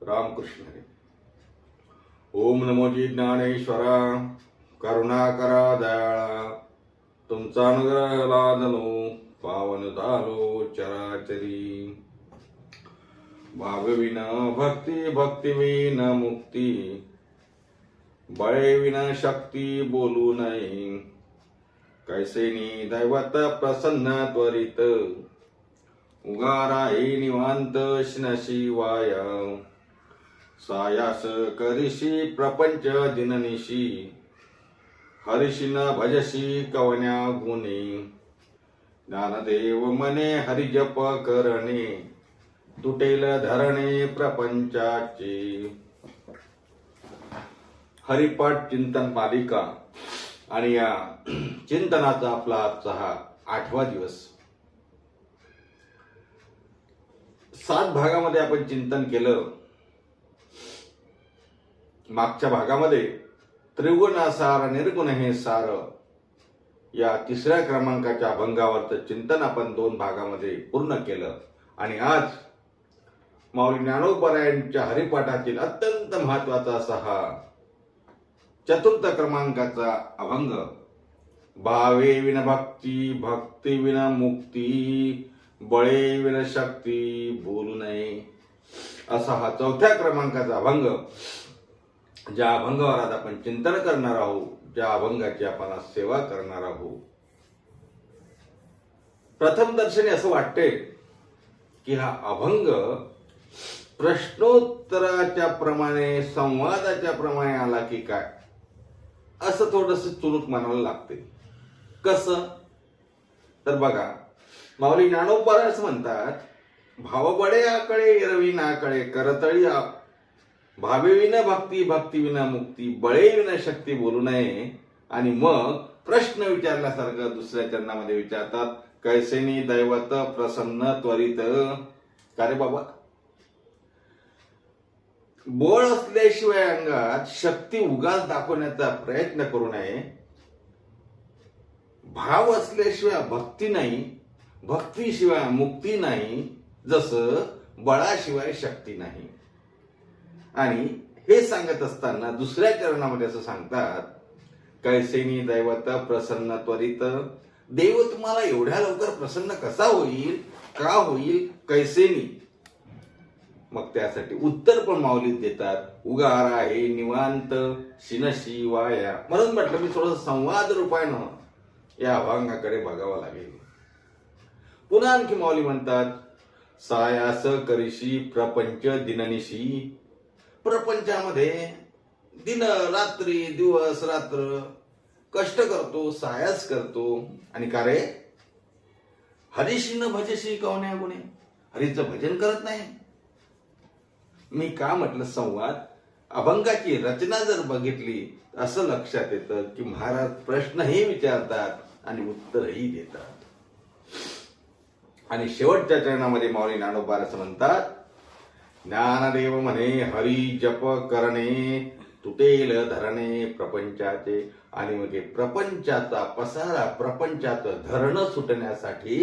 रामकृष्ण हरी. ओम नमोजी ज्ञानेश्वरा, करुणाकरा दयाळा, तुमचा अनुग्रह लादलो पावन झालो चराचरी. भावविन भक्ती, भक्तिविन मुक्ती, बळेविन शक्ती बोलू नये. कैसेनी दैवत प्रसन्न त्वरित, उगारा हे निवांत शिवाय. सायास करिशी प्रपंच दिननिशी, हरिशिन भजशी कवन्या गुणे. ज्ञानदेव मने हरिजप करणे, तुटेल धरणे प्रपंचाचे. हरिपाठ चिंतन मालिका आणि या चिंतनाचा आपला आजचा हा 8वा दिवस. 7 भागामध्ये आपण चिंतन केलं. मागच्या भागामध्ये त्रिगुणासार निर्गुण हे सार या 3ऱ्या क्रमांकाच्या अभंगावरचं चिंतन आपण 2 भागामध्ये पूर्ण केलं. आणि आज माऊली ज्ञानोबरायांच्या हरिपाठातील अत्यंत महत्वाचा असा हा 4th क्रमांकाचा अभंग. भावे विन भक्ती, भक्ती विन मुक्ती, बळे विन शक्ती बोलू नये, असा हा 4थ्या क्रमांकाचा अभंग. ज्या अभंगावर आज आपण चिंतन करणार आहोत, ज्या अभंगाची आपण आज सेवा करणार आहोत. प्रथम दर्शनी असं वाटते की हा अभंग प्रश्नोत्तराच्या प्रमाणे, संवादाच्या प्रमाणे आला की काय, असं थोडंसं चुणूक म्हणायला लागते. कसं तर बघा, माऊली ज्ञानोबा असं म्हणतात, भाव बडे आकळे एरवी नाकळे, करतळी भावेविन भक्ती, भक्तीविना मुक्ती, बळेविना शक्ती बोलू नये. आणि मग प्रश्न विचारल्यासारखं दुसऱ्या चरणामध्ये विचारतात, कैसेनी दैवत प्रसन्न त्वरित. का रे बाबा, बळ असल्याशिवाय अंगात शक्ती उगाच दाखवण्याचा प्रयत्न करू नये. भाव असल्याशिवाय भक्ती नाही, भक्तीशिवाय मुक्ती नाही, जसं बळाशिवाय शक्ती नाही. आणि हे सांगत असताना दुसऱ्या चरणामध्ये असं सांगतात, कैसेनी दैवत प्रसन्न त्वरित. देव तुम्हाला एवढ्या लवकर प्रसन्न कसा होईल, का होईल, कैसेनी. मग त्यासाठी उत्तर पण माऊलीत देतात, उगारा हे निवांत शिनशी वाया. म्हणून म्हटलं मी थोडं संवाद रूपानं या अभंगाकडे बघावं लागेल. पुन्हा आणखी माऊली म्हणतात, सायास करिशी प्रपंच दिननिशी. प्रपंचामध्ये दिन रात्री, दिवस रात्र कष्ट करतो, सायास करतो. आणि का रे, हरिशीन भजशी कवन्या गुणे, हरीचं भजन करत नाही. मी का म्हटलं संवाद, अभंगाची रचना जर बघितली असं लक्षात येतं की महाराज प्रश्नही विचारतात आणि उत्तरही देतात. आणि शेवटच्या चरणामध्ये माऊली ज्ञानोबा असं म्हणतात, ज्ञानदेव म्हणे हरी जप करणे, तुटेल धरणे प्रपंचाचे. आणि मग प्रपंचाचा पसारा, प्रपंचाचं धरणं सुटण्यासाठी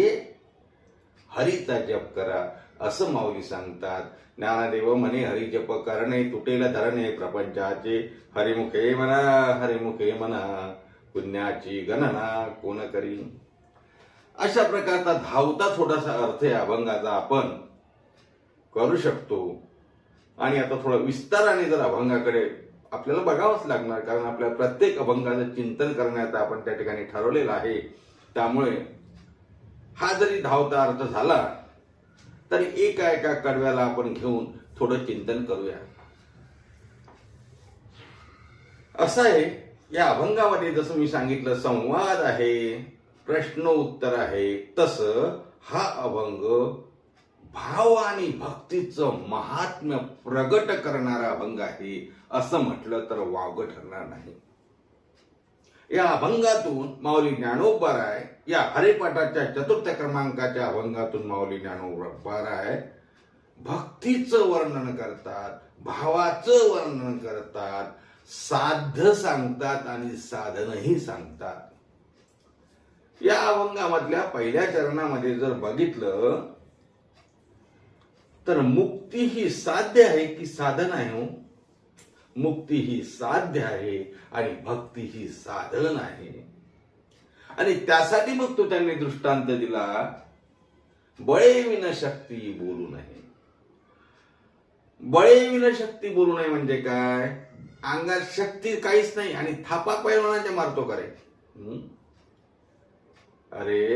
हरीचा जप करा, असं माऊली सांगतात. ज्ञानदेव म्हणे हरी जप करणे, तुटेल धरणे प्रपंचाचे. हरिमुखे म्हणा, हरिमुखे म्हणा, पुण्याची गणना कोण करी. अशा प्रकारचा धावता थोडासा अर्थ या अभंगाचा आपण करू शकतो. आणि आता थोडा विस्ताराने जर अभंगाकडे आपल्याला बघावंच लागणार, कारण आपल्या प्रत्येक अभंगाचं चिंतन करण्याचं आपण त्या ठिकाणी ठरवलेलं आहे. त्यामुळे हा जरी धावता अर्थ झाला तरी एका एका कडव्याला आपण घेऊन थोडं चिंतन करूया. असं आहे या अभंगामध्ये, जसं मी सांगितलं संवाद आहे, प्रश्न उत्तर आहे, तसं हा अभंग भाव आणि भक्तीचं महात्म्य प्रगट करणारा अभंग आहे, असं म्हटलं तर वावगं ठरणार नाही. या अभंगातून माऊली ज्ञानोबराय या हरिपाठाच्या 4थ्या क्रमांकाच्या अभंगातून माऊली ज्ञानोबराय भक्तीचं वर्णन करतात, भावाचं वर्णन करतात, साध्य सांगतात आणि साधनही सांगतात. या अभंगामधल्या पहिल्या चरणामध्ये जर बघितलं तर मुक्ती ही साध्य आहे की साधन आहे हो? मुक्ती ही साध्य आहे आणि भक्ती ही साधन आहे. आणि त्यासाठी मग तो त्यांनी दृष्टांत दिला, बळे विन शक्ती बोलू नये. बळे विन शक्ती बोलू नये म्हणजे काय? अंगात शक्ती काहीच नाही आणि थापा पैलवानाच्या मारतो करे. अरे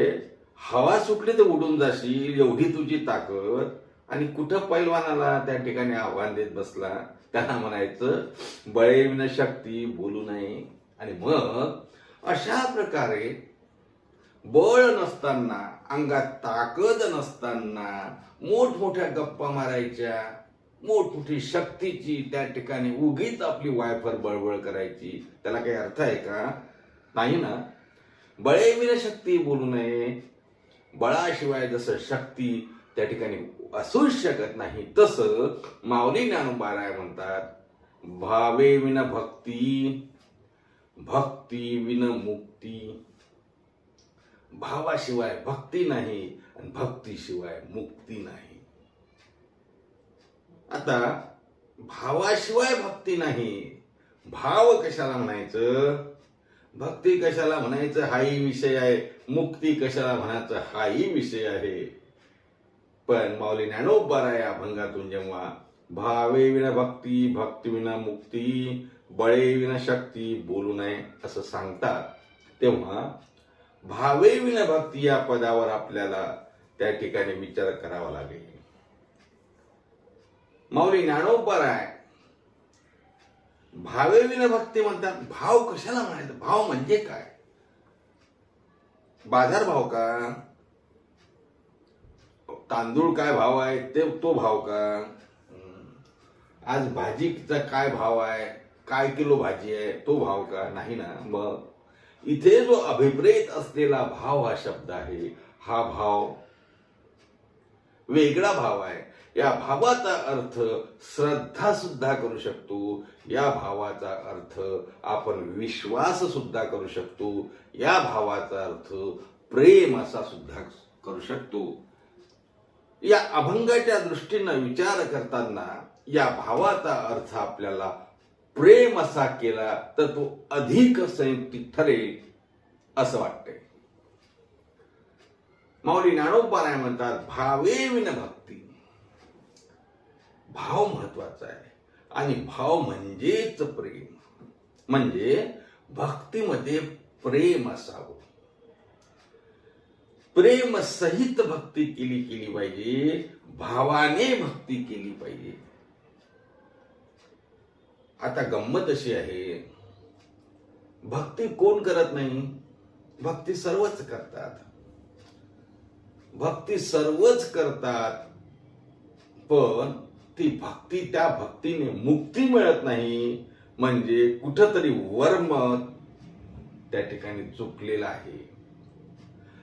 हवा सुटली तर उडून जाशील एवढी तुझी ताकद, आणि कुठं पैलवानाला त्या ठिकाणी आव्हान देत बसला. त्यांना म्हणायचं बळे विन शक्ती बोलू नये. आणि मग अशा प्रकारे बळ नसताना, अंगात ताकद नसताना मोठमोठ्या गप्पा मारायच्या, मोठमोठी शक्तीची त्या ठिकाणी उगीच आपली वायफर बळबळ करायची. त्याला काही अर्थ आहे का? नाही ना. बळे विन शक्ती बोलू नये. बळाशिवाय जसं शक्ती त्या ठिकाणी असूच शकत नाही, तसं माऊली ज्ञानोबा राय म्हणतात, भावे विन भक्ती, भक्ती विन मुक्ती. भावाशिवाय भक्ती नाही आणि भक्तीशिवाय मुक्ती नाही. आता भावाशिवाय भक्ती नाही, भाव कशाला म्हणायचं, भक्ती कशाला म्हणायचं हाही विषय आहे, मुक्ती कशाला म्हणायचं हाही विषय आहे. पण माऊली ज्ञानोबा या अभंगातून जेव्हा भावे विना भक्ती, भक्ती विना मुक्ती, बळे विना शक्ती बोलू नये असं सांगतात, तेव्हा भावे विना भक्ती या पदावर आपल्याला त्या ठिकाणी विचार करावा लागेल. माऊली ज्ञानोबा राय भावे विना भक्ती म्हणतात. भाव कशाला म्हणायचं? भाव म्हणजे काय? बाजार भाव का? तांदूळ काय भाव आहे ते तो भाव का? आज भाजीचा काय भाव आहे, काय किलो भाजी आहे तो भाव का? नाही ना. मग इथे जो अभिप्रेत असलेला भाव हा शब्द आहे, हा भाव वेगळा भाव आहे. या भावाचा अर्थ श्रद्धा सुद्धा करू शकतो. या भावाचा अर्थ आपण विश्वास सुद्धा करू शकतो. या भावाचा अर्थ प्रेम असा सुद्धा करू शकतो. या अभंगाच्या दृष्टीनं विचार करताना या भावाचा अर्थ आपल्याला प्रेम असा केला तर तो अधिक संयुक्तिक ठरेल असं वाटतंय. माऊली ज्ञानोबा राय म्हणतात भावे विन भक्ती. भाव महत्वाचा आहे आणि भाव म्हणजेच प्रेम. म्हणजे भक्तीमध्ये प्रेम असावं. प्रेम सहित भक्ती केली पाहिजे, भावाने भक्ती केली पाहिजे. आता गंमत अशी आहे, भक्ती कोण करत नाही? भक्ती सर्वच करतात. भक्ती सर्वच करतात, पण ती भक्ती, त्या भक्तीने मुक्ती मिळत नाही. म्हणजे कुठंतरी वर्म त्या ठिकाणी चुकलेला आहे.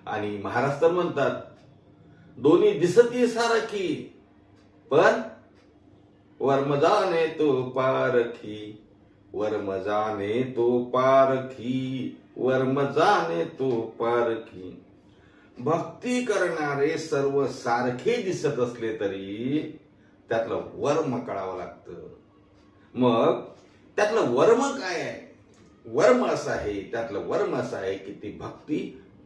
आणि महाराज तर म्हणतात दोन्ही दिसती सारखी, पण वर्म जाणे तो पारखी, वर्म जाणे तो पारखी, वर्म जाणे तो पारखी. भक्ती करणारे सर्व सारखे दिसत असले तरी त्यातलं वर्म कळावं लागतं. मग त्यातलं वर्म काय आहे? वर्म असं आहे, त्यातलं वर्म असं आहे की ती भक्ती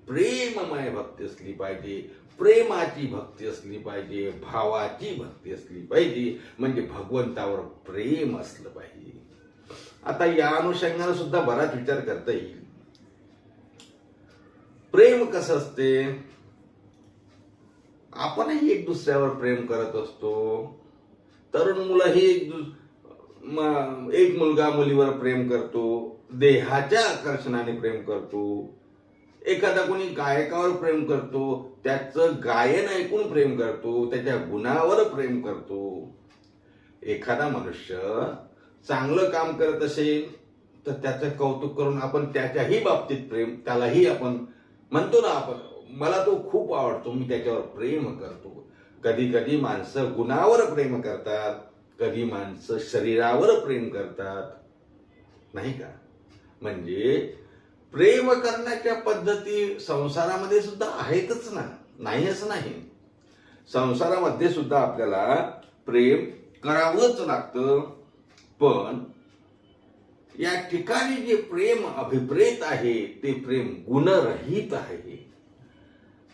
प्रेममय भक्ती असली पाहिजे, प्रेमाची भक्ती असली पाहिजे, भावाची भक्ती असली पाहिजे. म्हणजे भगवंतावर प्रेम असलं पाहिजे. आता या अनुषंगाने सुद्धा बराच विचार करता येईल. प्रेम कसं असते? आपणही एक दुसऱ्यावर प्रेम करत असतो. तरुण मुलंही एक मुलगा मुलीवर प्रेम करतो, देहाच्या आकर्षणाने प्रेम करतो. एखादा कोणी गायकावर प्रेम करतो, त्याचं गायन ऐकून प्रेम करतो, त्याच्या गुणावर प्रेम करतो. एखादा मनुष्य चांगलं काम करत असेल तर त्याचं कौतुक करून आपण त्याच्याही बाबतीत प्रेम, त्यालाही आपण म्हणतो ना, आपण मला तो खूप आवडतो, मी त्याच्यावर प्रेम करतो. कधी कधी माणसं गुणावर प्रेम करतात, कधी माणसं शरीरावर प्रेम करतात, नाही का? म्हणजे प्रेम करण्याच्या पद्धती संसारामध्ये सुद्धा आहेतच ना, नाही असं नाही. संसारामध्ये सुद्धा आपल्याला प्रेम करावंच लागतं. पण या ठिकाणी जे प्रेम अभिप्रेत आहे ते प्रेम गुणरहित आहे.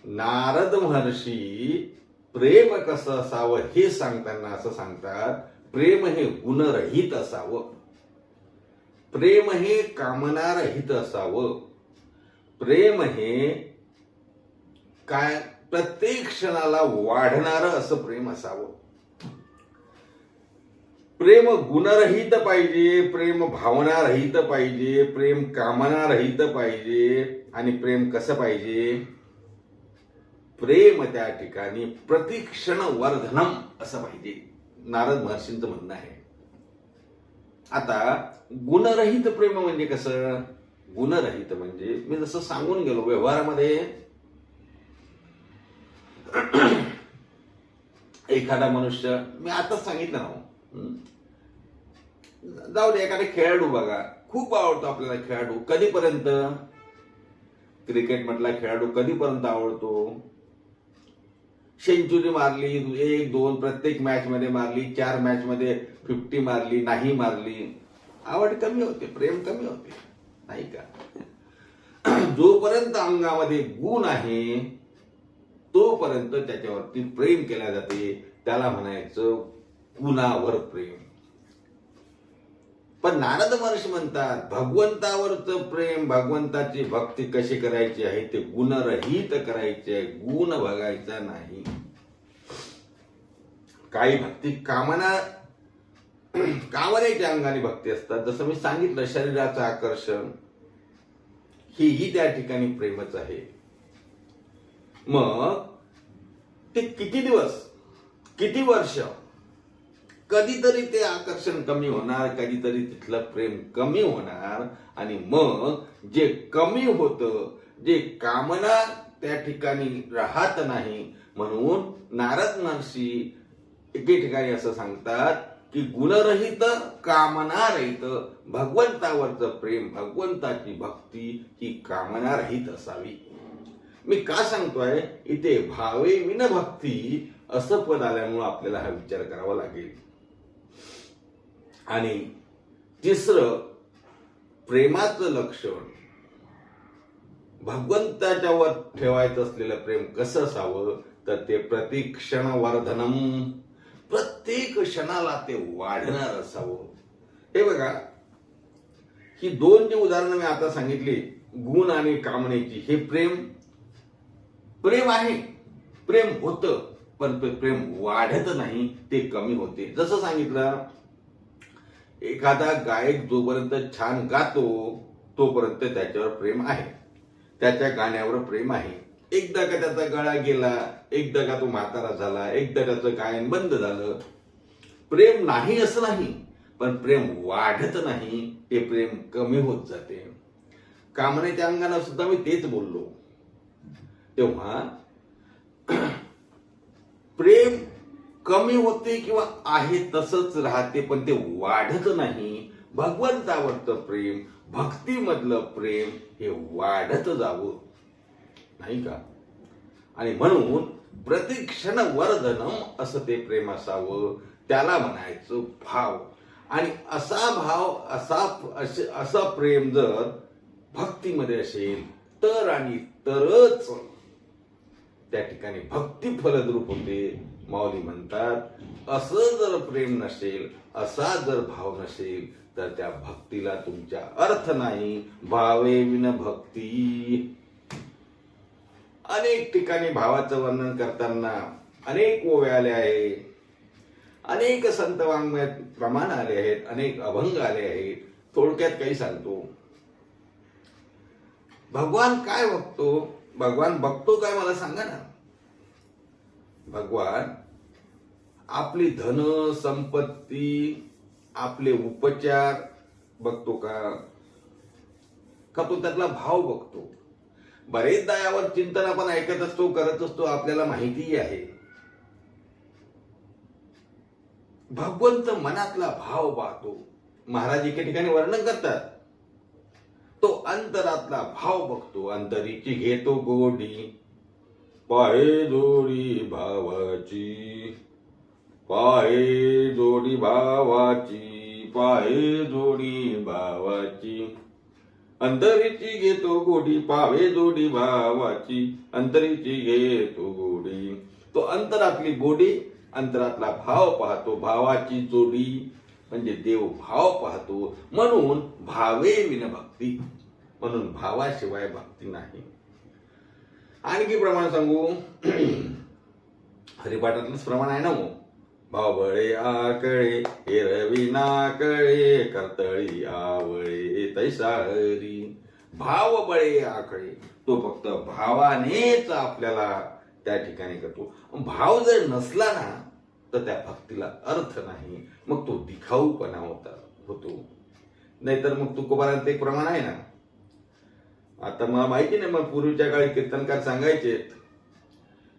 नारद महर्षी प्रेम कसं असावं हे सांगताना असं सांगतात, प्रेम हे गुणरहित असावं, प्रेम हे कामनारहित असावं, प्रेम हे काय प्रत्येक क्षणाला वाढणारं असं प्रेम असावं. प्रेम गुणरहित पाहिजे, प्रेम भावनारहित पाहिजे, प्रेम कामनारहित पाहिजे. आणि प्रेम कसं पाहिजे? प्रेम त्या ठिकाणी प्रतिक्षण वर्धनम असं पाहिजे, नारद महर्षींचं म्हणणं आहे. आता गुणरहित प्रेम म्हणजे कसं? गुणरहित म्हणजे मी जसं सांगून गेलो, व्यवहारामध्ये एखादा मनुष्य, मी आता सांगितलं ना, जाऊ दे, एखादा खेळाडू बघा, खूप आवडतो आपल्याला खेळाडू. कधीपर्यंत? क्रिकेट मधला खेळाडू कधीपर्यंत आवडतो? सेंचुरी मारली, 1-2 प्रत्येक मॅच मध्ये मारली, 4 मॅच मध्ये 50 मारली, नाही मारली, आवड कमी होते, प्रेम कमी होते, नाही का? जोपर्यंत अंगामध्ये गुण आहे तोपर्यंत त्याच्यावरती प्रेम केल्या जाते, त्याला म्हणायचं गुणावर प्रेम. पण नारद महर्षी म्हणतात भगवंतावरचं प्रेम, भगवंताची भक्ती कशी करायची आहे ते गुणरहित करायची आहे, गुण बघायचा नाही. काही भक्ती कामनेच्या अंगाने भक्ती असतात, जसं मी सांगितलं शरीराचं आकर्षण, ही त्या ठिकाणी प्रेमच आहे. मग ते किती दिवस, किती वर्ष, कधीतरी ते आकर्षण कमी होणार, कधीतरी तिथलं प्रेम कमी होणार. आणि मग जे कमी होतं, जे कामना त्या ठिकाणी राहत नाही, म्हणून नारद महर्षी एके ठिकाणी असं सांगतात की गुणरहित कामनारहित भगवंतावरचं प्रेम, भगवंताची भक्ती ही कामनारहित असावी. मी का सांगतोय? इथे भावे विन भक्ती असं पद आल्यामुळे आपल्याला हा विचार करावा लागेल. आणि तिसरं, प्रेमाचं लक्षण, भगवंताच्यावर ठेवायचं असलेलं प्रेम कसं असावं? तर ते प्रतिक्षण वर्धनम, प्रत्येक क्षणाला ते वाढणार असावं. हे बघा, ही 2 जी उदाहरणं मी आता सांगितली, गुण आणि कामनेची, हे प्रेम आहे, प्रेम होतं, पण ते प्रेम वाढत नाही, ते कमी होते. जसं सांगितलं, एखादा गायक जोपर्यंत छान गातो तोपर्यंत त्याच्यावर प्रेम आहे, त्याच्या गाण्यावर प्रेम आहे. एकदा का त्याचा गळा गेला, एकदा का तो म्हातारा झाला, एकदा त्याचं गायन बंद झालं, प्रेम नाही असं नाही, पण प्रेम वाढत नाही, ते प्रेम कमी होत जाते. कामनेच्या अंगाने सुद्धा मी तेच बोललो. तेव्हा प्रेम कमी होते किंवा आहे तसंच राहते, पण ते वाढत नाही. भगवंतावरचं प्रेम, भक्तीमधलं प्रेम हे वाढत जावं, नाही का? आणि म्हणून प्रतिक्षण वर्धनम असं ते प्रेम असावं, त्याला म्हणायचं भाव. आणि असा भाव, असा प्रेम जर भक्तीमध्ये असेल तर आणि तरच त्या ठिकाणी भक्ती फलद्रूप होते. माऊली म्हणतात असं जर प्रेम नसेल, असा जर भाव नसेल, तर त्या भक्तीला तुमच्या अर्थ नाही. भावे विन भक्ती. अनेक ठिकाणी भावाचं वर्णन करताना अनेक ओव्या आल्या आहे, अनेक संत वाङ्मयात प्रमाण आले आहेत, अनेक अभंग आले आहेत. थोडक्यात काही सांगतो. भगवान काय बघतो? भगवान बघतो काय मला सांगा ना. भगवान आपली धन संपत्ती, आपले उपचार बघतो का तो त्यातला भाव बघतो? बरेचदा यावर चिंतन आपण ऐकत असतो, करत असतो, आपल्याला माहितीही आहे. भगवंत मनातला भाव पाहतो. महाराज एके ठिकाणी वर्णन करतात, तो अंतरातला भाव बघतो. अंतरीची घेतो गोडी, पाहे जोडी भावाची, पाहे जोडी भावाची, पाहे जोडी भावाची, अंतरीची घेतो गोडी, पावे जोडी भावाची, अंतरीची घेतो गोडी. तो अंतरातली गोडी, अंतरातला भाव पाहतो, भावाची जोडी म्हणजे देव भाव पाहतो. म्हणून भावे विन भक्ती, म्हणून भावाशिवाय भक्ती नाही. आणखी प्रमाण सांगू. हरिपाठातलंच प्रमाण आहे ना. भावबळे आकळे एरवी नाकळे, कर्तळी आवळे तैसा हरी. भावबळे आकळे, तो फक्त भावानेच आपल्याला त्या ठिकाणी करतो. भाव जर नसला ना तर त्या भक्तीला अर्थ नाही, मग तो दिखाऊपणा होतो. नाहीतर मग तुकोबारांचं एक प्रमाण आहे ना. आता मला माहिती नाही, मग पूर्वीच्या काळी कीर्तनकार सांगायचे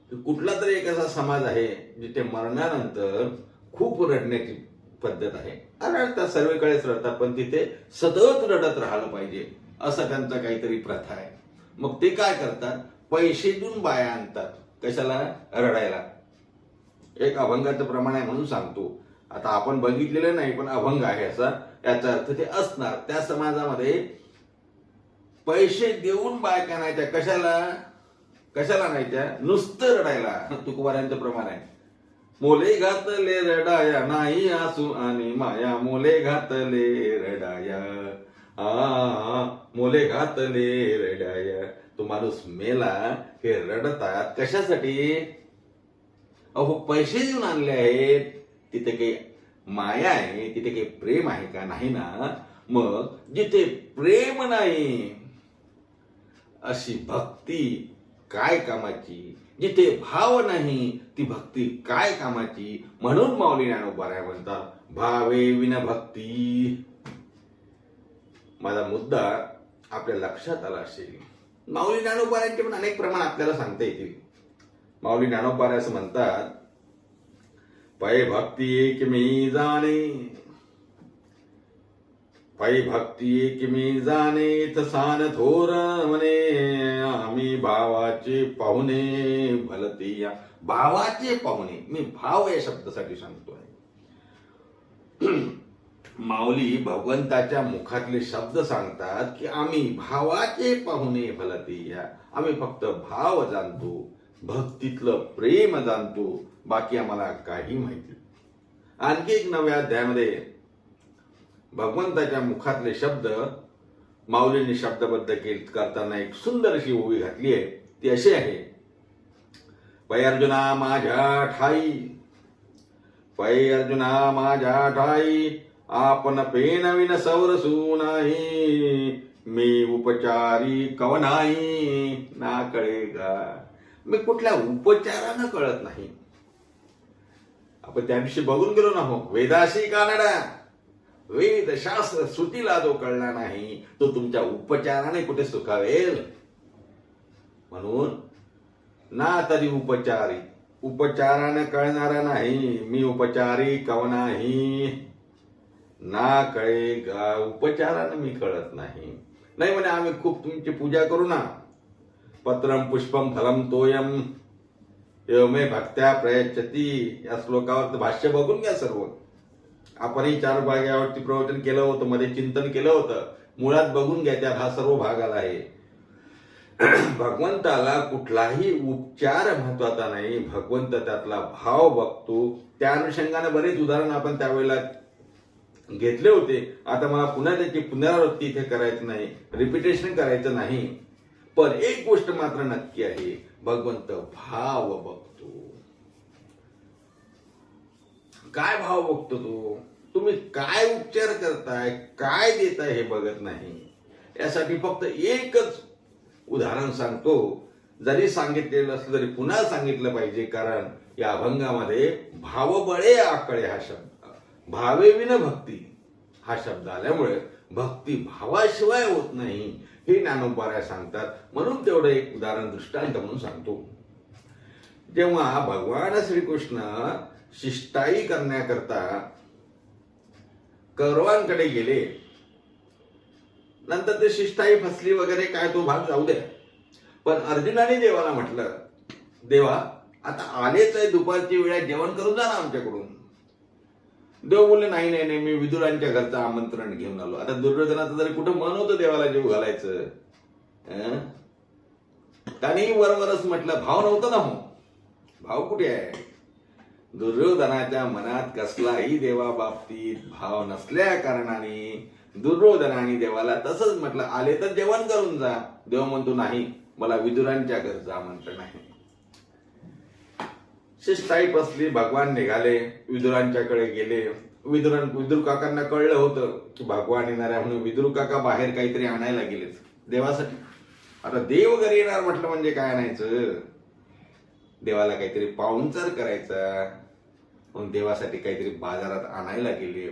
की कुठला तरी एक असा समाज आहे जिथे मरणानंतर खूप रडण्याची पद्धत आहे. रडतात, सर्वेकडेच रडतात, पण तिथे सतत रडत राहिलं पाहिजे असं त्यांचा काहीतरी प्रथा आहे. मग ते काय करतात, पैसे देऊन बाया आणतात. कशाला? रडायला. एक अभंगाचं प्रमाण आहे म्हणून सांगतो. आता आपण बघितलेलं नाही, पण अभंग आहे असा, याचा अर्थ ते असणार. त्या समाजामध्ये पैसे देऊन बायका आणायच्या. कशाला आणायच्या? नुसतं रडायला. तुकोबारांचं प्रमाण आहे. मोले घातले रडाया नाही आसू आणि माया, मोले घातले रडाया, मोले घातले रडाया. तो माणूस मेला, हे रडतात कशासाठी? अहो पैसे देऊन आणले आहेत. तिथे काही माया आहे, तिथे काही प्रेम आहे का? नाही ना. मग जिथे प्रेम नाही अशी भक्ती काय कामाची? जिथे भाव नाही ती भक्ती काय कामाची? म्हणून माऊली ज्ञानोबा म्हणतात भावे विन भक्ती. माझा मुद्दा आपल्या लक्षात आला असेल. माऊली ज्ञानोबारांचे पण अनेक प्रमाण आपल्याला सांगता येतील. माऊली ज्ञानोबा असं म्हणतात, पै भक्ती एक मी जाणे, पै भक्ती एक मी जाणे, तसान थोर म्हणे, आम्ही भावाचे पाहुणे भलती. भावाचे पाहुणे, मी भाव या शब्दासाठी सांगतोय. माऊली भगवंताच्या मुखातले शब्द सांगतात की आम्ही भावाचे पाहुणे भलती. आम्ही फक्त भाव जाणतो, भक्तीतलं प्रेम जाणतो, बाकी आम्हाला काही माहिती. आणखी एक नव्या अध्यायामध्ये भगवंताच्या मुखातले शब्द माऊलींनी शब्दबद्ध करताना एक सुंदर अशी ओवी घातली आहे. ती अशी आहे, पै अर्जुना माझ्या ठाई, पै अर्जुना माझ्या ठाई, आपण पेनविन सौरसू नाही, मी उपचारी कवनाई ना कळेगा. मी कुठल्या उपचारानं कळत नाही. आपण त्या दिवशी बघून गेलो ना हो, वेदाशी कानडा, वेद शास्त्र श्रुतीला जो कळला नाही तो तुमच्या उपचाराने कुठे सुखावेल. म्हणून ना तरी उपचारी, उपचाराने कळणारा नाही, मी उपचारी कवनाही ना कळेगा. उपचाराने मी कळत नाही. नाही म्हणे आम्ही खूप तुमची पूजा करू ना, पत्रम पुष्पम फलम तोयम एवमे भक्त्या प्रयच्छती. या श्लोकावर भाष्य बघून घ्या सर्व. आपणही 4 भाग यावरती प्रवचन केलं होतं, मध्ये चिंतन केलं होतं. मुळात बघून घ्या, त्यात हा सर्व भाग आला आहे. भगवंताला कुठलाही उपचार महत्वाचा नाही, भगवंत त्यातला भाव बघतो. त्या अनुषंगाने बरेच उदाहरण आपण त्यावेळेला घेतले होते. आता मला पुन्हा त्याची पुनरावृत्ती इथे करायची नाही, रिपिटेशन करायचं नाही. पण एक गोष्ट मात्र नक्की आहे, भगवंत भाव बघतो. काय भाव बघतो तो? तुम्ही काय उपचार करताय, काय देताय हे बघत नाही. यासाठी फक्त एकच उदाहरण सांगतो. जरी सांगितलेलं असलं तरी पुन्हा सांगितलं पाहिजे, कारण या अभंगामध्ये भावबळे आकळे हा शब्द, भावे विन भक्ती हा शब्द आल्यामुळे भक्ती भावाशिवाय होत नाही हे ज्ञानोबा सांगतात. म्हणून तेवढं एक उदाहरण दृष्टांत म्हणून सांगतो. जेव्हा भगवान श्रीकृष्ण शिष्टाई करण्याकरता कौरवांकडे गेले, नंतर ते शिष्टाई फसली वगैरे काय तो भाग जाऊ द्या, पण अर्जुनाने देवाला म्हटलं देवा आता आलेच आहे, दुपारची वेळ आहे, जेवण करून जा ना आमच्याकडून. देव बोलले नाही नाही नाही, मी विदुरांच्या घरचं आमंत्रण घेऊन आलो. आता दुर्योधनाचं जरी कुठं मन होतं देवाला जेव घालायचं, त्यांनी वरवरच म्हटलं, भाव नव्हता ना. हो भाव कुठे आहे? दुर्योधनाच्या मनात कसलाही देवा बाबतीत भाव नसल्या कारणाने दुर्योधनाने देवाला तसंच म्हटलं, आले तर जेवण करून जा. देव म्हणतो नाही, मला विदुरांच्या घरचं आमंत्रण आहे. शिष्टाई बसली, भगवान निघाले, विदुरांच्याकडे गेले. विदुर काकांना कळलं होतं की भगवान येणार आहे म्हणून विदुर काका बाहेर काहीतरी आणायला गेलेत देवासाठी. आता देव घरी येणार म्हटलं म्हणजे काय आणायचं? देवाला काहीतरी पाहुणचार करायचा म्हणून देवासाठी काहीतरी बाजारात आणायला गेले.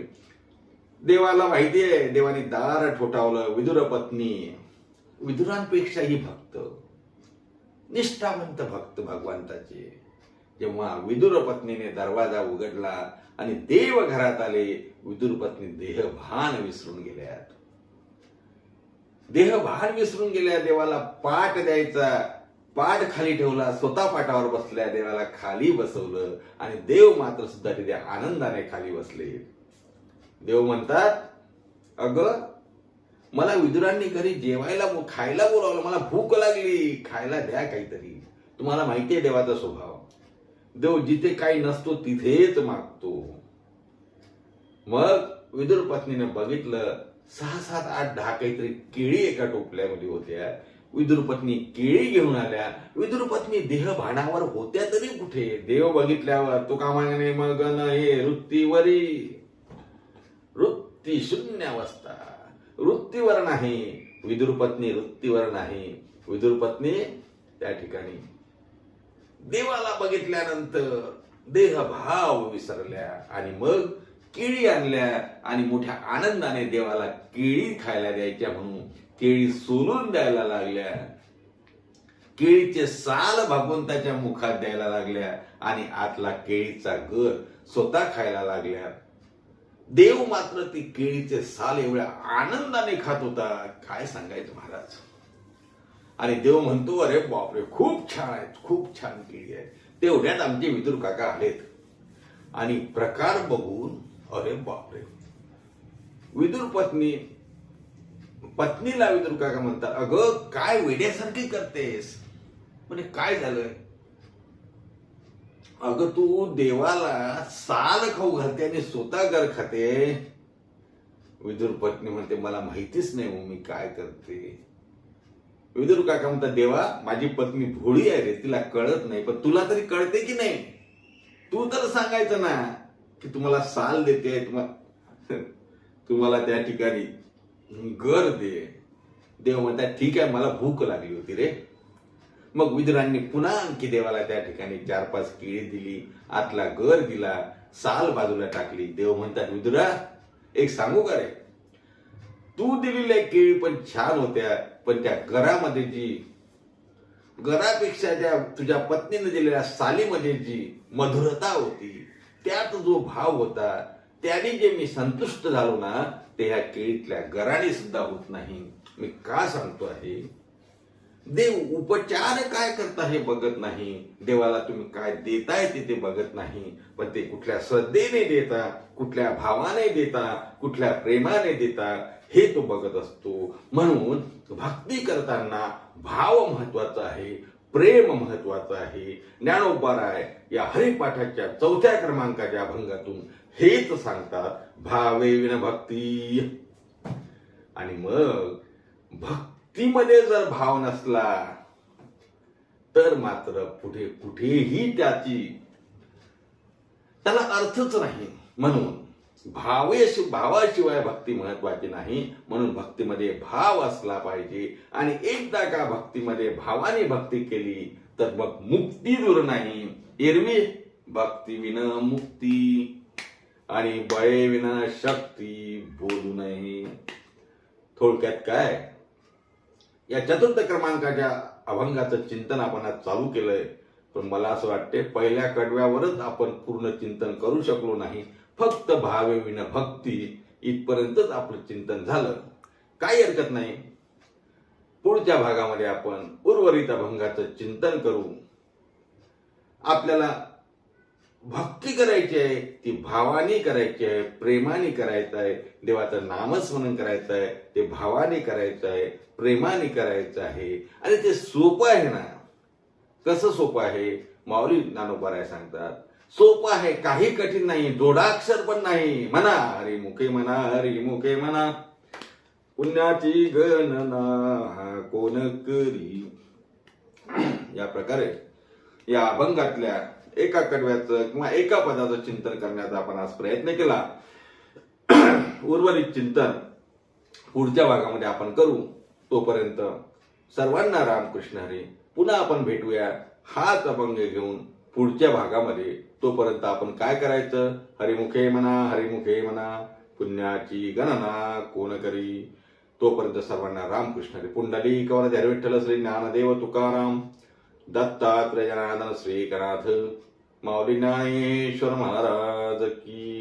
देवाला माहितीये, देवाने दार ठोठावलं. विदुर पत्नी विदुरांपेक्षाही भक्त, निष्ठावंत भक्त भगवंताचे. जेव्हा विदुर पत्नीने दरवाजा उघडला आणि देव घरात आले, विदुर पत्नी देहभान विसरून गेल्यात. देहभान विसरून गेल्या. देवाला पाठ द्यायचा, पाठ खाली ठेवला, स्वतः पाठावर बसल्या. देवाला खाली बसवलं आणि देव मात्र सुद्धा तिथे आनंदाने खाली बसले. देव म्हणतात, अगं मला विदुरांनी घरी जेवायला खायला बोलावलं, मला भूक लागली, खायला द्या काहीतरी. तुम्हाला माहितीये देवाचा स्वभाव, देव जिथे काही नसतो तिथेच मागतो. मग विदुर पत्नीने बघितलं, 6, 7, 8, 10 काहीतरी केळी एका टोपल्यामध्ये होत्या. विदुर पत्नी केळी घेऊन आल्या. विदुर पत्नी देहभानावर होत्या तरी कुठे? देव बघितल्यावर तो कामाने मग हे वृत्तीवरी, वृत्ती शून्य अवस्था, वृत्तीवर नाही. विदुर पत्नी वृत्तीवर नाही. विदुर पत्नी त्या ठिकाणी देवाला बघितल्यानंतर देहभाव विसरल्या आणि मग केळी आणल्या आणि मोठ्या आनंदाने देवाला केळी खायला द्यायच्या म्हणून केळी सोलून द्यायला लागल्या. केळीचे साल भगवंताच्या मुखात द्यायला लागल्या आणि आतला केळीचा गर स्वतः खायला लागल्या. देव मात्र ती केळीचे साल एवढ्या आनंदाने खात होता, काय सांगायचं महाराज. आणि देव म्हणतो, अरे बापरे, खूप छान आहेत, खूप छान केळी आहे. तेवढ्यात आमचे विदुर काका आलेत आणि प्रकार बघून अरे बापरे. विदुर पत्नीला विदुर काका म्हणतात, अगं काय वेड्यासारखी करतेस? म्हणजे काय झालंय? अगं तू देवाला साल खाऊ घालते आणि स्वतः गर खाते. विदुर पत्नी म्हणते, मला माहितीच नाही मी काय करते. विदुर काका म्हणतात, देवा माझी पत्नी भोळी आहे रे, तिला कळत नाही, पण तुला तरी कळते की नाही? तू तर सांगायचं ना की तुम्हाला साल देते, तुम्हाला त्या ठिकाणी गर दे. देव म्हणतात, ठीक आहे, मला भूक लागली होती रे. मग विदुरांनी पुन्हा आणखी देवाला त्या ठिकाणी 4-5 केळी दिली, आतला गर दिला, साल बाजूला टाकली. देव म्हणतात, विदुरा एक सांगू का रे, तू दिलेल्या केळी पण छान होत्या, पण त्या गरामध्ये गरापेक्षा ज्या तुझ्या पत्नीने दिलेल्या सालीमध्ये जी मधुरता होती, त्यात जो भाव होता, त्याने जे मी संतुष्ट झालो ना, ते ह्या केळीतल्या गराने सुद्धा होत नाही. मी का सांगतो आहे, देव उपचार काय करता हे बघत नाही, देवाला तुम्ही काय देताय ते बघत नाही, पण ते कुठल्या श्रद्धेने देता, कुठल्या भावाने देता, कुठल्या प्रेमाने देता हे तो बघत असतो. म्हणून भक्ती करताना भाव महत्वाचा आहे, प्रेम महत्वाचं आहे. ज्ञानोबाराय या हरिपाठाच्या 4थ्या क्रमांकाच्या अभंगातून हेच सांगतात, भावे विन भक्ती. आणि मग भक्तीमध्ये जर भाव नसला तर मात्र पुढे कुठेही त्याला अर्थच नाही. म्हणून भावाशिवाय भक्ती महत्वाची नाही. म्हणून भक्तीमध्ये भाव असला पाहिजे. आणि एकदा का भक्तीमध्ये भावाने भक्ती केली तर मग मुक्ती दूर नाही. एरवी भक्ती विना मुक्ती आणि बळे विना शक्ती बोलू नये. थोडक्यात काय, या 4थ्या क्रमांकाच्या अभंगाचं चिंतन आपण आज चालू केलंय, पण मला असं वाटते पहिल्या कडव्यावरच आपण पूर्ण चिंतन करू शकलो नाही. फक्त भावे विना भक्ती इथपर्यंतच आपलं चिंतन झालं. काही हरकत नाही, पुढच्या भागामध्ये आपण उर्वरित अभंगाचं चिंतन करू. आपल्याला भक्ती करायची आहे, ती भावाने करायची आहे, प्रेमाने करायचं आहे. देवाचं नामस्मरण करायचं आहे, ते भावाने करायचं आहे, प्रेमाने करायचं आहे. आणि ते सोपं आहे ना. कसं सोपं आहे? माऊली ज्ञानोबा सांगतात, सोपं आहे, काही कठीण नाही, जोडाक्षर पण नाही. म्हणा हरिमुखे म्हणा, हरिमुखे म्हणा, पुण्याची गणना कोण करी. या प्रकारे या अभंगातल्या एका कडव्याचं किंवा एका पदाचं चिंतन करण्याचा आपण आज प्रयत्न केला. उर्वरित चिंतन पुढच्या भागामध्ये आपण करू. तोपर्यंत सर्वांना रामकृष्ण हरी. पुन्हा आपण भेटूया हाच अभंग घेऊन पुढच्या भागामध्ये. तोपर्यंत आपण काय करायचं? हरिमुखे म्हणा, हरिमुखे म्हणा, पुण्याची गणना कोण करी. तोपर्यंत सर्वांना रामकृष्ण हरी. पुंडलिक वरद विठ्ठल श्री ज्ञानदेव तुकाराम दत्तात्रय जनार्दन श्रीकनाथ माऊली ज्ञानेश्वर महाराज की